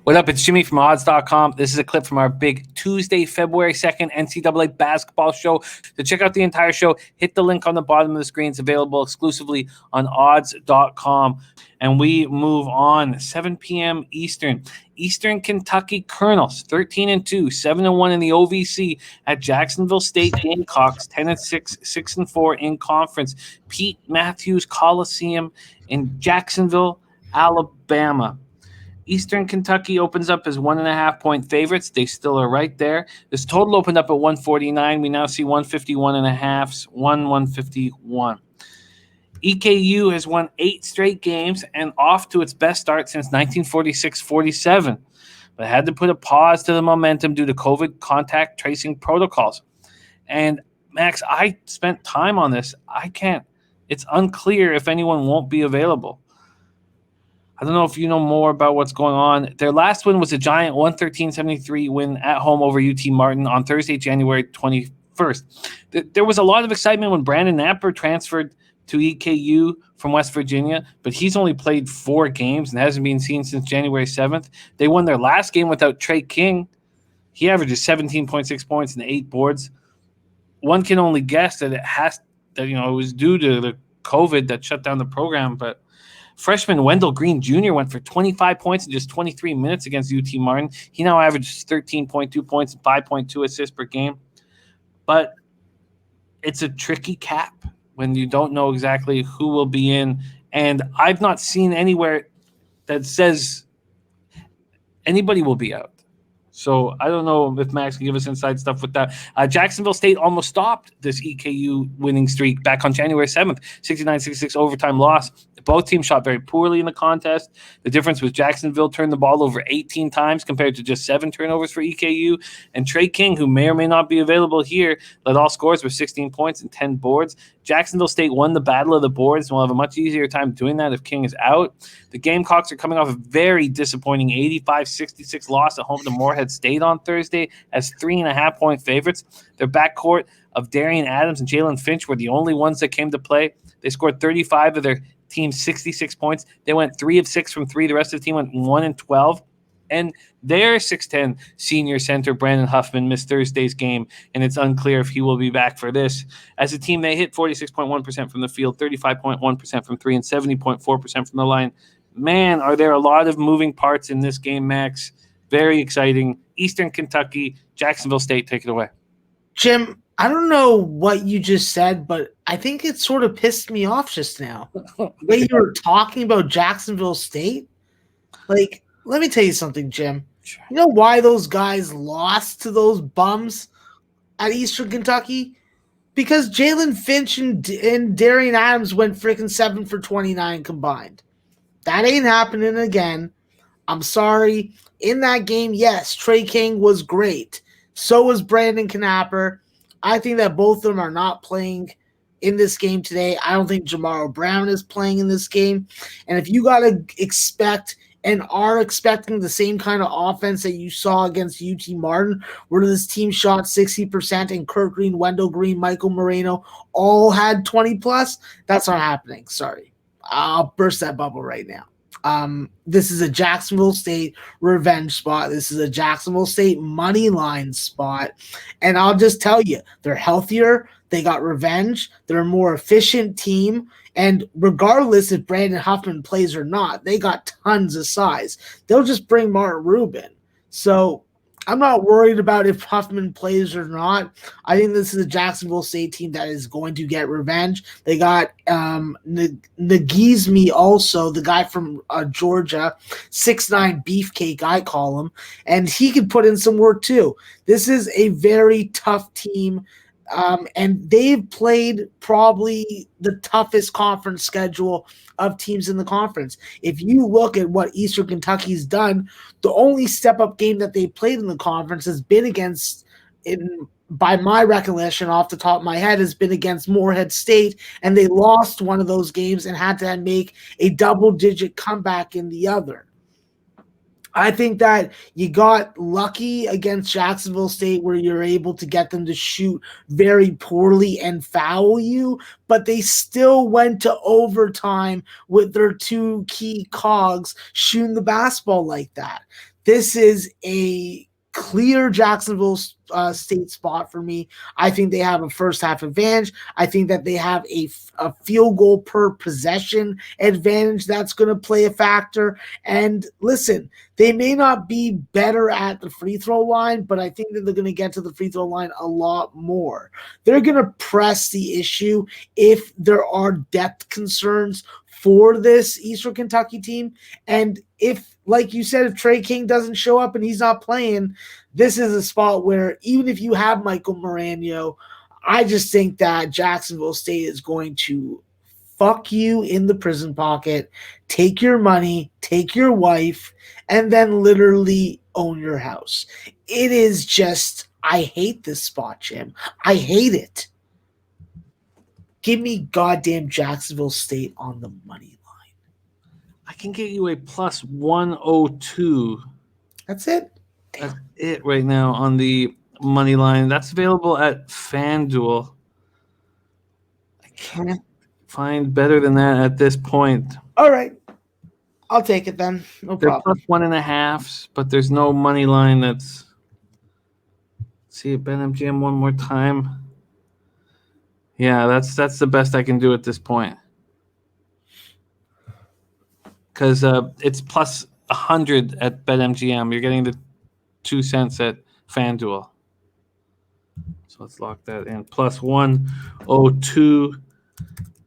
What up? It's Jimmy from odds.com. This is a clip from our big Tuesday, February 2nd NCAA basketball show. To check out the entire show, hit the link on the bottom of the screen. It's available exclusively on odds.com. And we move on. 7 p.m. Eastern. Eastern Kentucky Colonels, 13-2, 7-1 in the OVC at Jacksonville State Gamecocks, 10-6, 6-4 in conference. Pete Matthews Coliseum in Jacksonville, Alabama. Eastern Kentucky opens up as 1.5-point favorites. They still are right there. This total opened up at 149. We now see 151.5, 151. EKU has won 8 straight games and off to its best start since 1946-47, but had to put a pause to the momentum due to COVID contact tracing protocols. And Max, I spent time on this. It's unclear if anyone won't be available. I don't know if you know more about what's going on. Their last win was a giant 113-73 win at home over UT Martin on Thursday, January 21st. There was a lot of excitement when Brandon Napper transferred to EKU from West Virginia, but he's only played 4 games and hasn't been seen since January 7th. They won their last game without Trey King. He averages 17.6 points and 8 boards. One can only guess that it was due to the COVID that shut down the program, but freshman Wendell Green Jr. went for 25 points in just 23 minutes against UT Martin. He now averages 13.2 points and 5.2 assists per game. But it's a tricky cap when you don't know exactly who will be in. And I've not seen anywhere that says anybody will be out. So I don't know if Max can give us inside stuff with that. Jacksonville State almost stopped this EKU winning streak back on January 7th, 69-66 overtime loss. Both teams shot very poorly in the contest. The difference was Jacksonville turned the ball over 18 times compared to just 7 turnovers for EKU. And Trey King, who may or may not be available here, led all scores with 16 points and 10 boards. Jacksonville State won the battle of the boards and will have a much easier time doing that if King is out. The Gamecocks are coming off a very disappointing 85-66 loss at home to Morehead State on Thursday as 3.5-point favorites. Their backcourt of Darian Adams and Jalen Finch were the only ones that came to play. They scored 35 of their team's 66 points. They went 3 of 6 from 3. The rest of the team went 1 and 12. And their 6'10 senior center, Brandon Huffman, missed Thursday's game, and it's unclear if he will be back for this. As a team, they hit 46.1% from the field, 35.1% from 3, and 70.4% from the line. Man, are there a lot of moving parts in this game, Max. Very exciting. Eastern Kentucky, Jacksonville State, take it away. Jim, I don't know what you just said, but I think it sort of pissed me off just now. The way you were talking about Jacksonville State. Like, let me tell you something, Jim. Sure. You know why those guys lost to those bums at Eastern Kentucky? Because Jalen Finch and Darian Adams went freaking 7 for 29 combined. That ain't happening again. I'm sorry. In that game, yes, Trey King was great. So was Brandon Knapper. I think that both of them are not playing in this game today. I don't think Jamaro Brown is playing in this game. And if you got to expect and are expecting the same kind of offense that you saw against UT Martin, where this team shot 60% and Kurt Green, Wendell Green, Michael Moreno all had 20+, that's not happening. Sorry. I'll burst that bubble right now. This is a Jacksonville State revenge spot. This is a Jacksonville State money line spot. And I'll just tell you, they're healthier. They got revenge. They're a more efficient team. And regardless if Brandon Huffman plays or not, they got tons of size. They'll just bring Martin Rubin. So I'm not worried about if Huffman plays or not. I think this is a Jacksonville State team that is going to get revenge. They got Nagizmi also, the guy from Georgia, 6'9" beefcake, I call him, and he can put in some work too. This is a very tough team. And they've played probably the toughest conference schedule of teams in the conference. If you look at what Eastern Kentucky's done, the only step-up game that they played in the conference has been against, by my recollection off the top of my head, has been against Morehead State, and they lost one of those games and had to make a double-digit comeback in the other. I think that you got lucky against Jacksonville State where you're able to get them to shoot very poorly and foul you, but they still went to overtime with their 2 key cogs shooting the basketball like that. This is a clear Jacksonville State spot for me. I think they have a first half advantage. I think that they have a field goal per possession advantage that's going to play a factor. And listen, they may not be better at the free throw line, but I think that they're going to get to the free throw line a lot more. They're going to press the issue if there are depth concerns for this Eastern Kentucky team. And if, like you said, if Trey King doesn't show up and he's not playing, this is a spot where even if you have Michael Morano, I just think that Jacksonville State is going to fuck you in the prison pocket, take your money, take your wife, and then literally own your house. It is just, I hate this spot, Jim. I hate it. Give me goddamn Jacksonville State on the money line. I can get you a plus 102. That's it? That's it right now on the money line. That's available at FanDuel. I can't find better than that at this point. All right. I'll take it then. No They're problem. plus 1.5, but there's no money line that's. Let's see BetMGM one more time. Yeah, that's the best I can do at this point. Because it's plus 100 at BetMGM. You're getting the 2 cents at FanDuel. So let's lock that in. Plus 102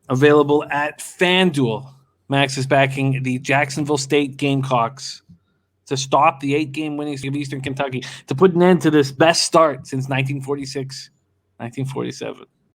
available at FanDuel. Max is backing the Jacksonville State Gamecocks to stop the 8-game winning streak of Eastern Kentucky, to put an end to this best start since 1946, 1947.